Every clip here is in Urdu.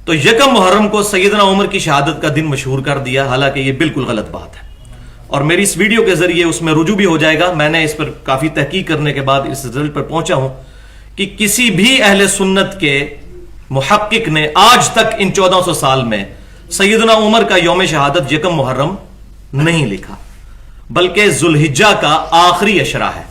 تو یکم محرم کو سیدنا عمر کی شہادت کا دن مشہور کر دیا، حالانکہ یہ بالکل غلط بات ہے، اور میری اس ویڈیو کے ذریعے اس میں رجوع بھی ہو جائے گا۔ میں نے اس پر کافی تحقیق کرنے کے بعد اس رزلٹ پر پہنچا ہوں کہ کسی بھی اہل سنت کے محقق نے آج تک ان 1400 سال میں سیدنا عمر کا یوم شہادت یکم محرم نہیں لکھا، بلکہ ذوالحجہ کا آخری اشرہ ہے۔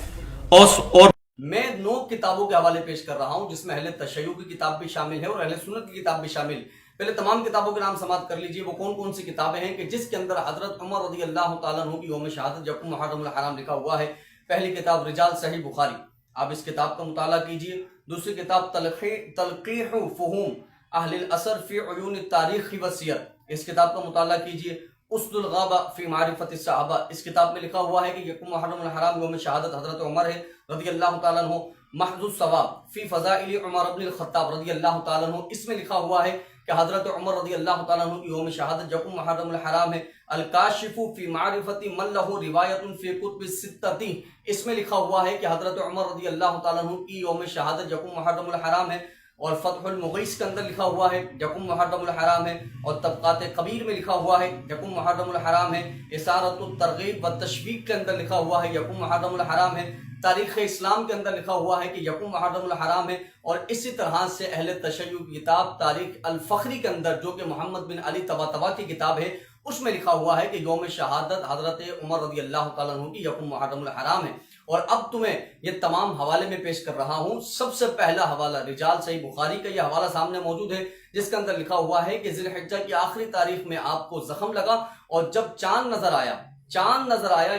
اور میں 9 کتابوں کے حوالے پیش کر رہا ہوں، جس میں اہل تشیع کی کتاب بھی شامل ہے اور اہل سنت کی کتاب بھی شامل۔ پہلے تمام کتابوں کے نام سماعت کر لیجئے، وہ کون کون سی کتابیں ہیں کہ جس کے اندر حضرت عمر رضی اللہ تعالیٰ عنہ کی یوم شہادت یکم محرم الحرام لکھا ہوا ہے۔ پہلی کتاب رجال صحیح بخاری، آپ اس کتاب کا مطالعہ کیجئے۔ دوسری کتاب تلقیح فہوم اہل الاثر فی عیون التاریخ والسیر، اس کتاب کا مطالعہ کیجئے۔ اسد الغابہ فی معرفت الصحابہ، اس کتاب میں لکھا ہوا ہے کہ یکم محرم الحرام یوم شہادت حضرت عمر ہے رضی اللہ تعالیٰ عنہ۔ محض الثواب فی فضائل عمر بن الخطاب رضی اللہ تعالیٰ عنہ، اس میں لکھا ہوا ہے کہ حضرت عمر رضی اللہ تعالیٰ عنہ کی یوم شہادت یکم محرم الحرام ہے۔ الکاشف فی معرفت من لہ روایت فی کتب الستۃ، اس میں لکھا ہوا ہے کہ حضرت عمر رضی اللہ تعالیٰ عنہ کی یوم شہادت یکم محرم الحرام ہے۔ اور فتح المغیث کے اندر لکھا ہوا ہے یکم محرم الحرام ہے، اور طبقات کبیر میں لکھا ہوا ہے یکم محرم الحرام ہے۔ اثارۃ الترغیب والتشویق کے اندر لکھا ہوا ہے یکم محرم الحرام ہے۔ تاریخ اسلام کے اندر لکھا ہوا ہے کہ یکم محرم الحرام ہے، اور اسی طرح سے اہل تشیع کی کتاب تاریخ الفخری کے اندر، جو کہ محمد بن علی طباطبا کی کتاب ہے، اس میں لکھا ہوا ہے کہ یوم شہادت حضرت عمر رضی اللہ تعالیٰ عنہ کی یکم محرم الحرام ہے۔ اور اب تمہیں یہ تمام حوالے میں پیش کر رہا ہوں۔ سب سے پہلا حوالہ رجال صحیح بخاری کا، یہ حوالہ سامنے موجود ہے، جس کے اندر لکھا ہوا ہے کہ ذی الحجہ کی آخری تاریخ میں آپ کو زخم لگا، اور جب چاند نظر آیا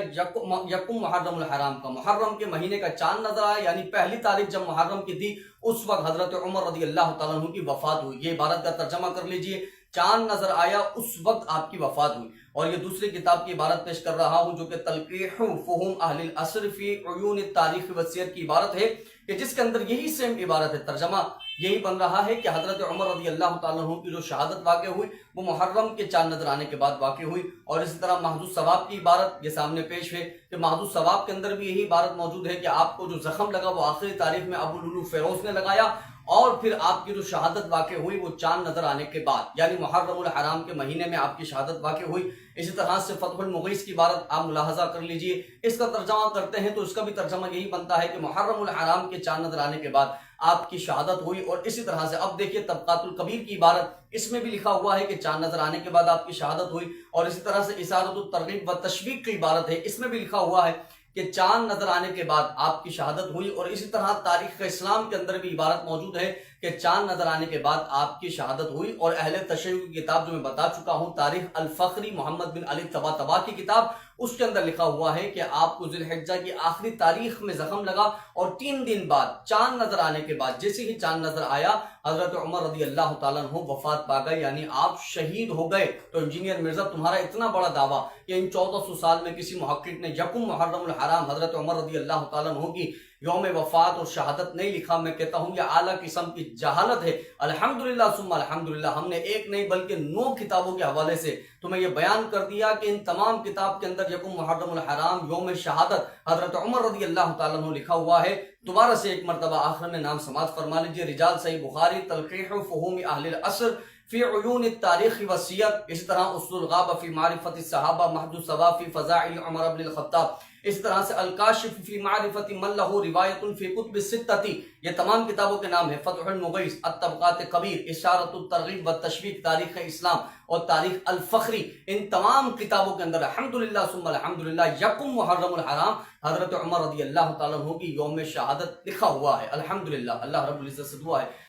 یکم محرم الحرام کا، محرم کے مہینے کا چاند نظر آیا، یعنی پہلی تاریخ جب محرم کی تھی، اس وقت حضرت عمر رضی اللہ تعالیٰ عنہ کی وفات ہوئی۔ یہ عبارت کا ترجمہ کر لیجئے، چاند نظر آیا اس وقت آپ کی وفات ہوئی۔ اور یہ دوسری کتاب کی عبارت پیش کر رہا ہوں، جو کہ تلقیح فہوم اہل الاثر فی عیون التاریخ والسیر کی عبارت ہے، کہ جس کے اندر یہی سیم عبارت ہے، ترجمہ یہی بن رہا ہے کہ حضرت عمر رضی اللہ تعالیٰ عنہ کی جو شہادت واقع ہوئی وہ محرم کے چاند نظر آنے کے بعد واقع ہوئی۔ اور اسی طرح محض الثواب کی عبارت یہ سامنے پیش ہے کہ محض الثواب کے اندر بھی یہی عبارت موجود ہے کہ آپ کو جو زخم لگا وہ آخری تاریخ میں ابو لولو فیروز نے لگایا، اور پھر آپ کی جو شہادت واقع ہوئی وہ چاند نظر آنے کے بعد، یعنی محرم الحرام کے مہینے میں آپ کی شہادت واقع ہوئی۔ اسی طرح سے فتح المغیث کی عبارت آپ ملاحظہ کر لیجئے، اس کا ترجمہ کرتے ہیں تو اس کا بھی ترجمہ یہی بنتا ہے کہ محرم الحرام کے چاند نظر آنے کے بعد آپ کی شہادت ہوئی۔ اور اسی طرح سے اب دیکھیے طبقات الکبیر کی عبارت، اس میں بھی لکھا ہوا ہے کہ چاند نظر آنے کے بعد آپ کی شہادت ہوئی۔ اور اسی طرح سے اثارۃ الترغیب والتشویق کی عبارت ہے، اس میں بھی لکھا ہوا ہے کہ چاند نظر آنے کے بعد آپ کی شہادت ہوئی۔ اور اسی طرح تاریخ اسلام کے اندر بھی عبارت موجود ہے کہ چاند نظر آنے کے بعد آپ کی شہادت ہوئی۔ اور اہل تشیع کی کتاب جو میں بتا چکا ہوں، تاریخ الفخری محمد بن علی طباطبا کی کتاب، اس کے اندر لکھا ہوا ہے کہ آپ کو ذی الحجہ کی آخری تاریخ میں زخم لگا، اور 3 دن بعد چاند نظر آنے کے بعد جیسے ہی چاند نظر آیا حضرت عمر رضی اللہ تعالیٰ عنہ وفات پا گئے، یعنی آپ شہید ہو گئے۔ تو انجینئر مرزا، تمہارا اتنا بڑا دعویٰ کہ ان 1400 سال میں کسی محقق نے یکم محرم الحرام حضرت عمر رضی اللہ تعالیٰ عنہ کی یوم وفات اور شہادت نہیں لکھا، میں کہتا ہوں یہ اعلیٰ قسم کی جہالت ہے۔ الحمدللہ ثم الحمدللہ، ہم نے ایک نہیں بلکہ 9 کتابوں کے حوالے سے تمہیں یہ بیان کر دیا کہ ان تمام کتاب کے اندر یکم محرم الحرام یوم شہادت حضرت عمر رضی اللہ تعالیٰ عنہ لکھا ہوا ہے۔ دوبارہ سے ایک مرتبہ آخر میں نام سماعت فرما لیجیے، رجال صحیح بخاری، تلقیح فہوم اہل الاثر فی عیون التاریخ والسیر، اسی طرح اسد الغابہ فی معرفت الصحابہ، محض الثواب فی فضائل عمر بن الخطاب، اسی طرح سے الکاشف فی معرفت من لہ روایت فی کتب الستۃ، یہ تمام کتابوں کے نام ہے۔ فتح المغیث، الطبقات کبیر، اشارۃ الترغیب والتشویق، تاریخ اسلام اور تاریخ الفخری، ان تمام کتابوں کے اندر الحمدللہ ثم الحمدللہ یکم محرم الحرام حضرت عمر رضی اللہ تعالیٰ عنہ کی یوم شہادت لکھا ہوا ہے۔ الحمدللہ، اللہ رب العزت سے دعا ہے